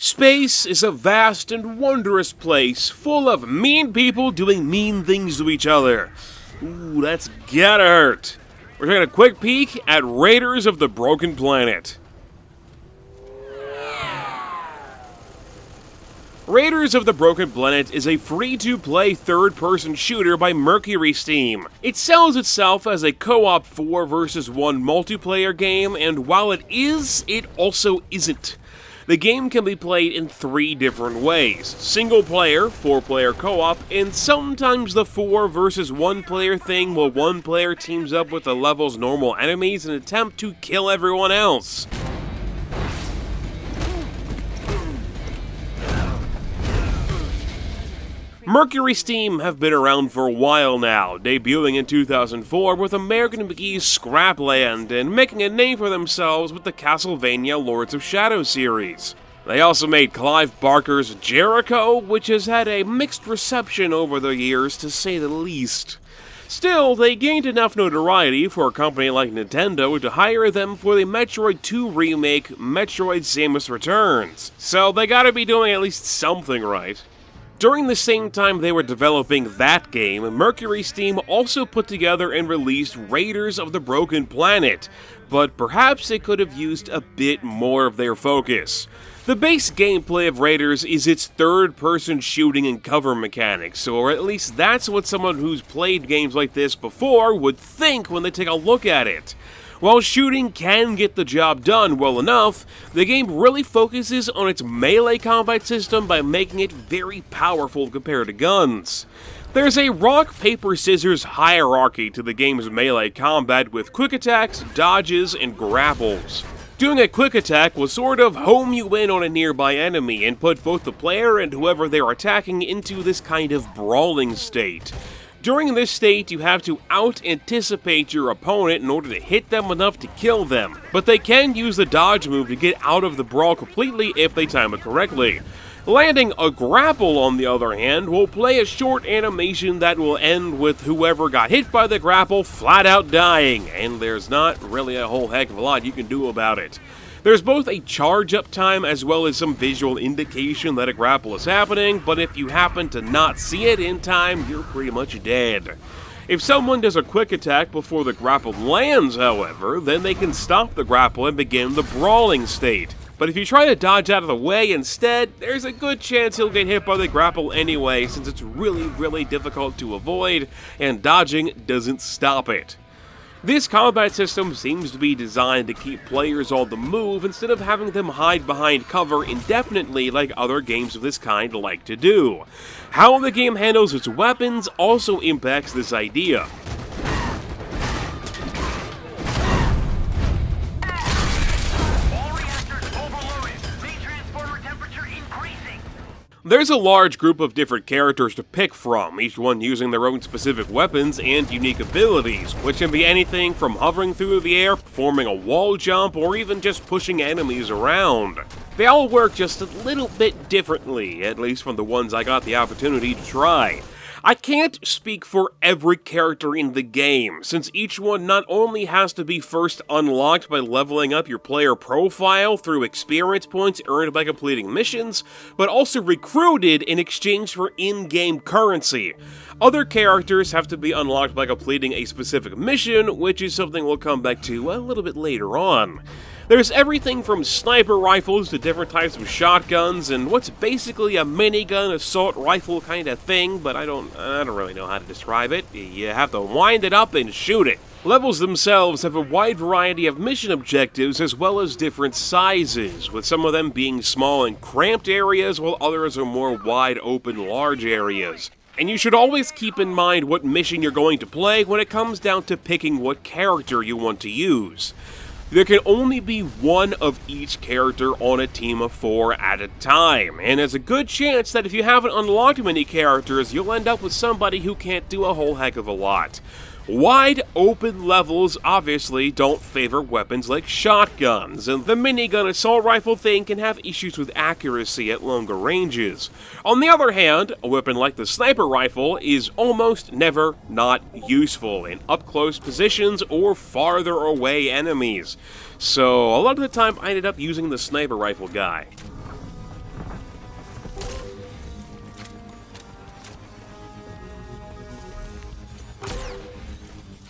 Space is a vast and wondrous place, full of mean people doing mean things to each other. Ooh, that's gotta hurt. We're taking a quick peek at Raiders of the Broken Planet. Raiders of the Broken Planet is a free-to-play third-person shooter by MercurySteam. It sells itself as a co-op 4 vs 1 multiplayer game, and while it is, it also isn't. The game can be played in 3 different ways: single player, 4-player co-op, and sometimes the 4 vs 1 player thing where one player teams up with the level's normal enemies in an attempt to kill everyone else. MercurySteam have been around for a while now, debuting in 2004 with American McGee's Scrapland and making a name for themselves with the Castlevania Lords of Shadow series. They also made Clive Barker's Jericho, which has had a mixed reception over the years to say the least. Still, they gained enough notoriety for a company like Nintendo to hire them for the Metroid 2 remake, Metroid Samus Returns, so they gotta be doing at least something right. During the same time they were developing that game, MercurySteam also put together and released Raiders of the Broken Planet, but perhaps they could have used a bit more of their focus. The base gameplay of Raiders is its third-person shooting and cover mechanics, or at least that's what someone who's played games like this before would think when they take a look at it. While shooting can get the job done well enough, the game really focuses on its melee combat system by making it very powerful compared to guns. There's a rock, paper, scissors hierarchy to the game's melee combat with quick attacks, dodges, and grapples. Doing a quick attack will sort of home you in on a nearby enemy and put both the player and whoever they're attacking into this kind of brawling state. During this state, you have to out-anticipate your opponent in order to hit them enough to kill them, but they can use the dodge move to get out of the brawl completely if they time it correctly. Landing a grapple, on the other hand, will play a short animation that will end with whoever got hit by the grapple flat out dying, and there's not really a whole heck of a lot you can do about it. There's both a charge-up time as well as some visual indication that a grapple is happening, but if you happen to not see it in time, you're pretty much dead. If someone does a quick attack before the grapple lands, however, then they can stop the grapple and begin the brawling state. But if you try to dodge out of the way instead, there's a good chance he'll get hit by the grapple anyway, since it's really difficult to avoid, and dodging doesn't stop it. This combat system seems to be designed to keep players on the move instead of having them hide behind cover indefinitely like other games of this kind like to do. How the game handles its weapons also impacts this idea. There's a large group of different characters to pick from, each one using their own specific weapons and unique abilities, which can be anything from hovering through the air, performing a wall jump, or even just pushing enemies around. They all work just a little bit differently, at least from the ones I got the opportunity to try. I can't speak for every character in the game, since each one not only has to be first unlocked by leveling up your player profile through experience points earned by completing missions, but also recruited in exchange for in-game currency. Other characters have to be unlocked by completing a specific mission, which is something we'll come back to a little bit later on. There's everything from sniper rifles to different types of shotguns and what's basically a minigun assault rifle kind of thing, but I don't really know how to describe it. You have to wind it up and shoot it. Levels themselves have a wide variety of mission objectives as well as different sizes, with some of them being small and cramped areas while others are more wide open large areas. And you should always keep in mind what mission you're going to play when it comes down to picking what character you want to use. There can only be one of each character on a team of 4 at a time, and there's a good chance that if you haven't unlocked many characters, you'll end up with somebody who can't do a whole heck of a lot. Wide open levels obviously don't favor weapons like shotguns, and the minigun assault rifle thing can have issues with accuracy at longer ranges. On the other hand, a weapon like the sniper rifle is almost never not useful in up-close positions or farther away enemies. So a lot of the time I ended up using the sniper rifle guy.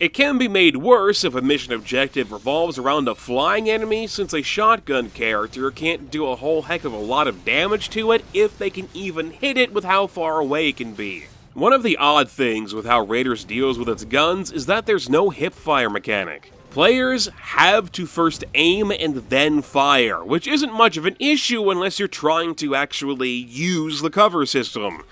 It can be made worse if a mission objective revolves around a flying enemy, since a shotgun character can't do a whole heck of a lot of damage to it if they can even hit it with how far away it can be. One of the odd things with how Raiders deals with its guns is that there's no hipfire mechanic. Players have to first aim and then fire, which isn't much of an issue unless you're trying to actually use the cover system.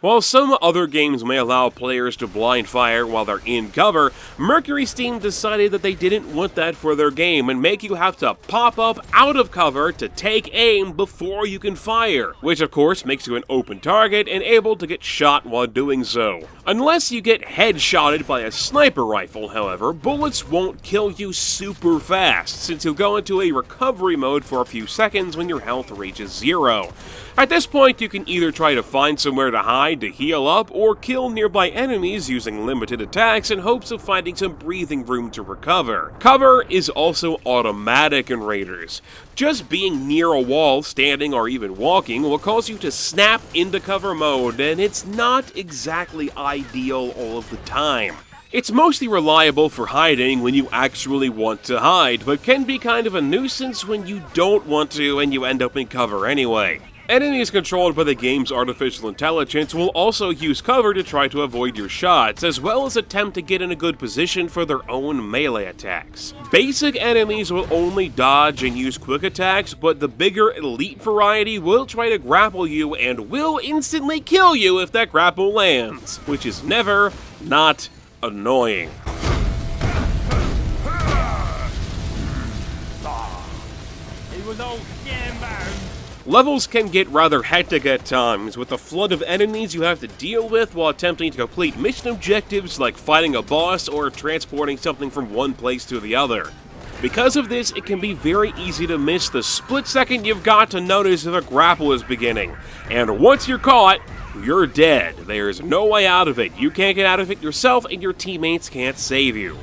While some other games may allow players to blind fire while they're in cover, Mercury Steam decided that they didn't want that for their game and make you have to pop up out of cover to take aim before you can fire, which of course makes you an open target and able to get shot while doing so. Unless you get headshotted by a sniper rifle, however, bullets won't kill you super fast, since you'll go into a recovery mode for a few seconds when your health reaches 0. At this point, you can either try to find somewhere to hide to heal up, or kill nearby enemies using limited attacks in hopes of finding some breathing room to recover. Cover is also automatic in Raiders. Just being near a wall, standing, or even walking will cause you to snap into cover mode, and it's not exactly ideal all of the time. It's mostly reliable for hiding when you actually want to hide, but can be kind of a nuisance when you don't want to and you end up in cover anyway. Enemies controlled by the game's artificial intelligence will also use cover to try to avoid your shots, as well as attempt to get in a good position for their own melee attacks. Basic enemies will only dodge and use quick attacks, but the bigger elite variety will try to grapple you and will instantly kill you if that grapple lands, which is never not annoying. He was all scam-bound. Levels can get rather hectic at times, with a flood of enemies you have to deal with while attempting to complete mission objectives like fighting a boss or transporting something from one place to the other. Because of this, it can be very easy to miss the split second you've got to notice if a grapple is beginning, and once you're caught, you're dead. There's no way out of it. You can't get out of it yourself, and your teammates can't save you.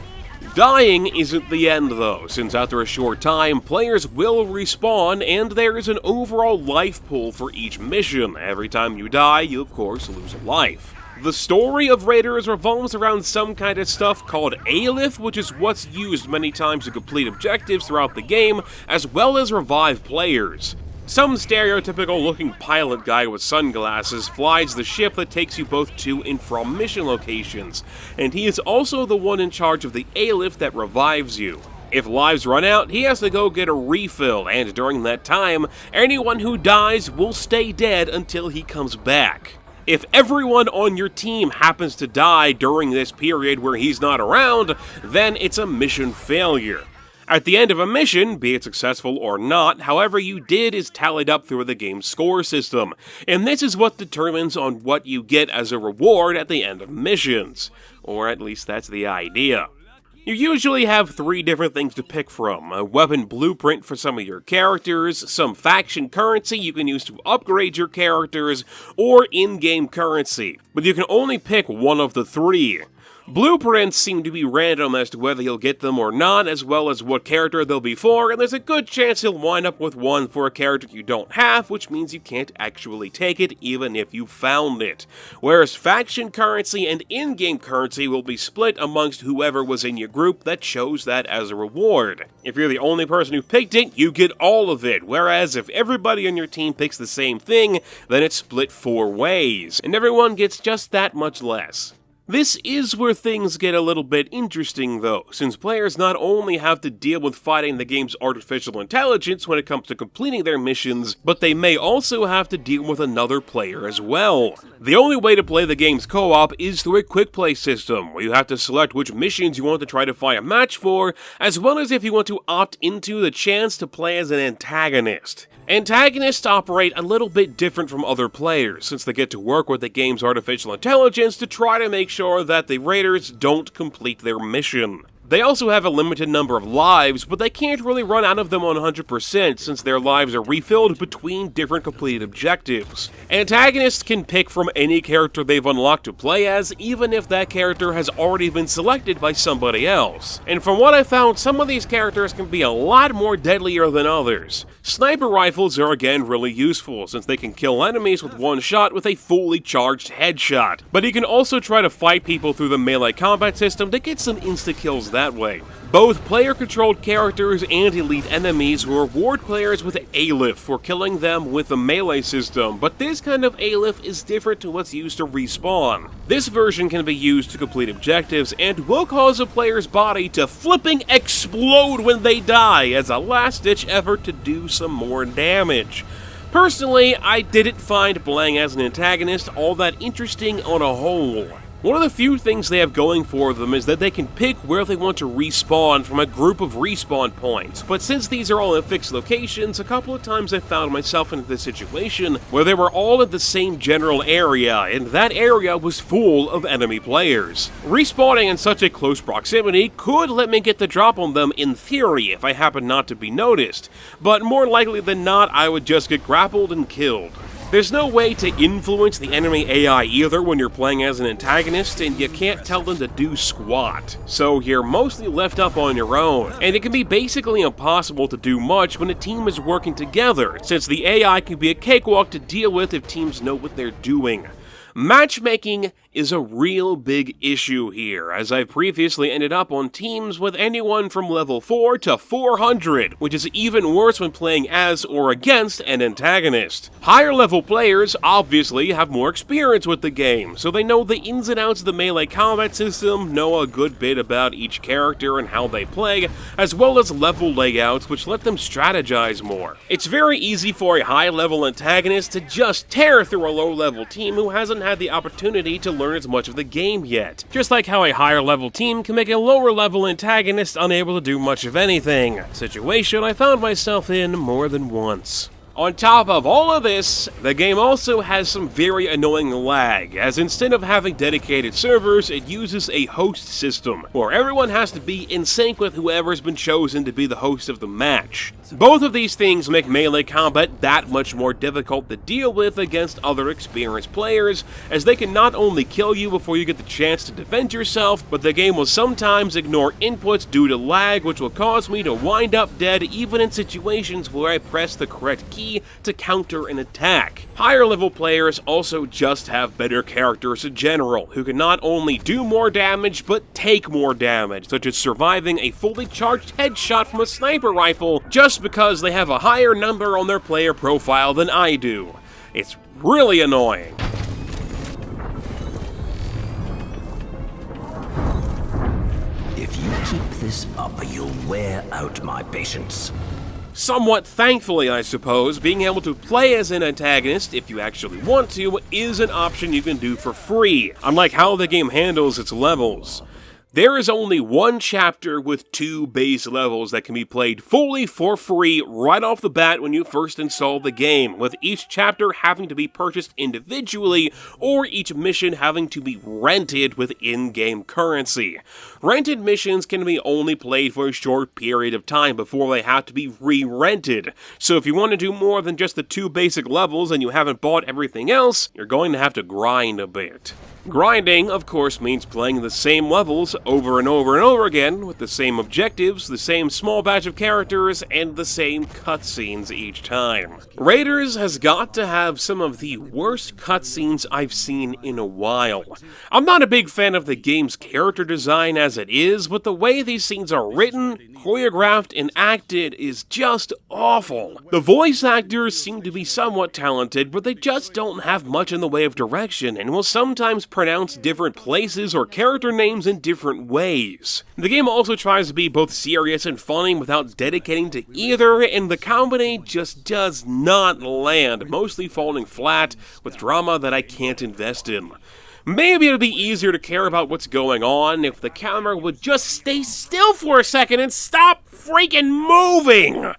Dying isn't the end though, since after a short time, players will respawn and there is an overall life pool for each mission. Every time you die, you of course lose a life. The story of Raiders revolves around some kind of stuff called Aleph, which is what's used many times to complete objectives throughout the game, as well as revive players. Some stereotypical looking pilot guy with sunglasses flies the ship that takes you both to and from mission locations, and he is also the one in charge of the Aleph that revives you. If lives run out, he has to go get a refill, and during that time, anyone who dies will stay dead until he comes back. If everyone on your team happens to die during this period where he's not around, then it's a mission failure. At the end of a mission, be it successful or not, however you did is tallied up through the game's score system, and this is what determines on what you get as a reward at the end of missions. Or at least that's the idea. You usually have 3 different things to pick from: a weapon blueprint for some of your characters, some faction currency you can use to upgrade your characters, or in-game currency, but you can only pick one of the 3. Blueprints seem to be random as to whether you'll get them or not, as well as what character they'll be for, and there's a good chance you'll wind up with one for a character you don't have, which means you can't actually take it even if you found it. Whereas faction currency and in-game currency will be split amongst whoever was in your group that chose that as a reward. If you're the only person who picked it, you get all of it, whereas if everybody on your team picks the same thing, then it's split 4 ways, and everyone gets just that much less. This is where things get a little bit interesting though, since players not only have to deal with fighting the game's artificial intelligence when it comes to completing their missions, but they may also have to deal with another player as well. The only way to play the game's co-op is through a quick play system, where you have to select which missions you want to try to find a match for, as well as if you want to opt into the chance to play as an antagonist. Antagonists operate a little bit different from other players, since they get to work with the game's artificial intelligence to try to make sure that the Raiders don't complete their mission. They also have a limited number of lives, but they can't really run out of them on 100% since their lives are refilled between different completed objectives. Antagonists can pick from any character they've unlocked to play as, even if that character has already been selected by somebody else. And from what I found, some of these characters can be a lot more deadlier than others. Sniper rifles are again really useful, since they can kill enemies with one shot with a fully charged headshot. But you can also try to fight people through the melee combat system to get some insta-kills that way. Both player-controlled characters and elite enemies will reward players with ALIF for killing them with the melee system, but this kind of ALIF is different to what's used to respawn. This version can be used to complete objectives and will cause a player's body to flipping explode when they die as a last-ditch effort to do some more damage. Personally, I didn't find playing as an antagonist all that interesting on a whole. One of the few things they have going for them is that they can pick where they want to respawn from a group of respawn points, but since these are all in fixed locations, a couple of times I found myself in this situation where they were all in the same general area, and that area was full of enemy players. Respawning in such a close proximity could let me get the drop on them in theory if I happen not to be noticed, but more likely than not I would just get grappled and killed. There's no way to influence the enemy AI either when you're playing as an antagonist, and you can't tell them to do squat. So you're mostly left up on your own, and it can be basically impossible to do much when a team is working together, since the AI can be a cakewalk to deal with if teams know what they're doing. Matchmaking is a real big issue here, as I've previously ended up on teams with anyone from level 4 to 400, which is even worse when playing as or against an antagonist. Higher level players obviously have more experience with the game, so they know the ins and outs of the melee combat system, know a good bit about each character and how they play, as well as level layouts which let them strategize more. It's very easy for a high level antagonist to just tear through a low level team who hasn't had the opportunity to learn as much of the game yet. Just like how a higher level team can make a lower level antagonist unable to do much of anything. Situation I found myself in more than once. On top of all of this, the game also has some very annoying lag, as instead of having dedicated servers, it uses a host system, where everyone has to be in sync with whoever's been chosen to be the host of the match. Both of these things make melee combat that much more difficult to deal with against other experienced players, as they can not only kill you before you get the chance to defend yourself, but the game will sometimes ignore inputs due to lag, which will cause me to wind up dead even in situations where I press the correct key to counter an attack. Higher level players also just have better characters in general, who can not only do more damage, but take more damage, such as surviving a fully charged headshot from a sniper rifle just because they have a higher number on their player profile than I do. It's really annoying. If you keep this up, you'll wear out my patience. Somewhat thankfully, I suppose, being able to play as an antagonist, if you actually want to, is an option you can do for free, unlike how the game handles its levels. There is only one chapter with 2 base levels that can be played fully for free right off the bat when you first install the game, with each chapter having to be purchased individually or each mission having to be rented with in-game currency. Rented missions can be only played for a short period of time before they have to be re-rented, so if you want to do more than just the 2 basic levels and you haven't bought everything else, you're going to have to grind a bit. Grinding, of course, means playing the same levels over and over and over again, with the same objectives, the same small batch of characters, and the same cutscenes each time. Raiders has got to have some of the worst cutscenes I've seen in a while. I'm not a big fan of the game's character design as it is, but the way these scenes are written, choreographed, and acted is just awful. The voice actors seem to be somewhat talented, but they just don't have much in the way of direction, and will sometimes pronounce different places or character names in different ways. The game also tries to be both serious and funny without dedicating to either, and the comedy just does not land, mostly falling flat with drama that I can't invest in. Maybe it'd be easier to care about what's going on if the camera would just stay still for a second and stop freaking moving!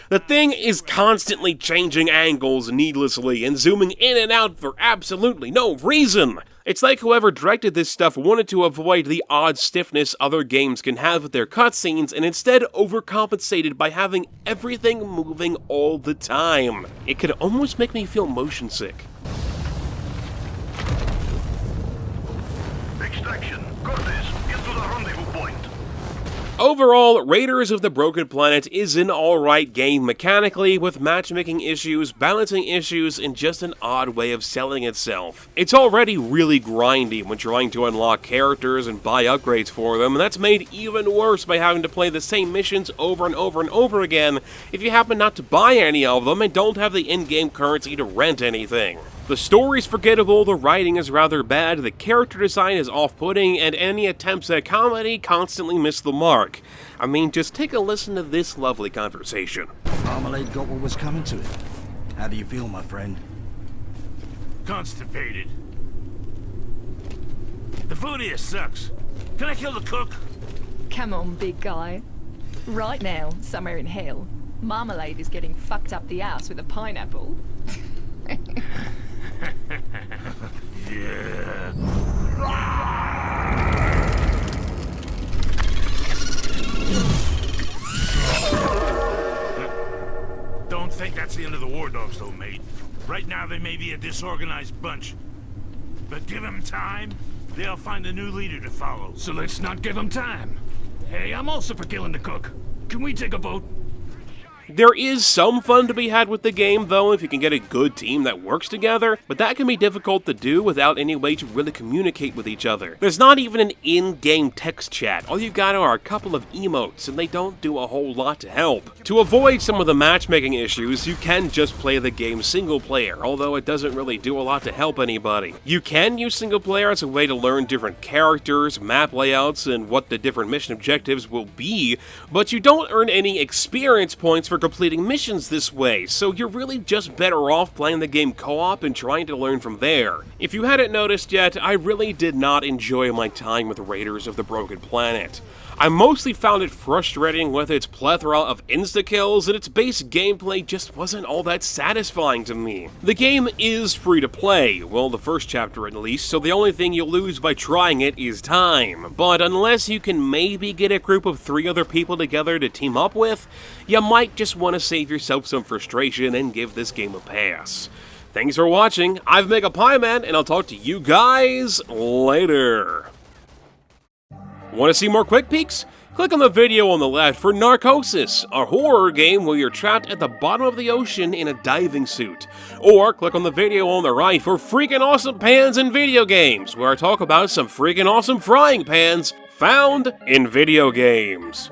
The thing is constantly changing angles needlessly and zooming in and out for absolutely no reason. It's like whoever directed this stuff wanted to avoid the odd stiffness other games can have with their cutscenes and instead overcompensated by having everything moving all the time. It could almost make me feel motion sick. Extraction. Cortez, into the rendezvous point. Overall, Raiders of the Broken Planet is an alright game mechanically, with matchmaking issues, balancing issues, and just an odd way of selling itself. It's already really grindy when trying to unlock characters and buy upgrades for them, and that's made even worse by having to play the same missions over and over and over again if you happen not to buy any of them and don't have the in-game currency to rent anything. The story's forgettable, the writing is rather bad, the character design is off-putting, and any attempts at comedy constantly miss the mark. I mean, just take a listen to this lovely conversation. Marmalade got what was coming to it. How do you feel, my friend? Constipated. The food here sucks. Can I kill the cook? Come on, big guy. Right now, somewhere in hell, Marmalade is getting fucked up the ass with a pineapple. Yeah. Don't think that's the end of the war dogs, though, mate. Right now, they may be a disorganized bunch. But give them time, they'll find a new leader to follow. So let's not give them time. Hey, I'm also for killing the cook. Can we take a vote? There is some fun to be had with the game, though, if you can get a good team that works together, but that can be difficult to do without any way to really communicate with each other. There's not even an in-game text chat. All you've got are a couple of emotes, and they don't do a whole lot to help. To avoid some of the matchmaking issues, you can just play the game single player, although it doesn't really do a lot to help anybody. You can use single player as a way to learn different characters, map layouts, and what the different mission objectives will be, but you don't earn any experience points for completing missions this way, so you're really just better off playing the game co-op and trying to learn from there. If you hadn't noticed yet, I really did not enjoy my time with Raiders of the Broken Planet. I mostly found it frustrating with its plethora of insta-kills, and its base gameplay just wasn't all that satisfying to me. The game is free to play, well, the first chapter at least, so the only thing you lose by trying it is time. But unless you can maybe get a group of 3 other people together to team up with, you might just want to save yourself some frustration and give this game a pass. Thanks for watching, I've MegapieMan, and I'll talk to you guys later. Want to see more quick peeks? Click on the video on the left for Narcosis, a horror game where you're trapped at the bottom of the ocean in a diving suit. Or click on the video on the right for freaking awesome pans in video games, where I talk about some freaking awesome frying pans found in video games.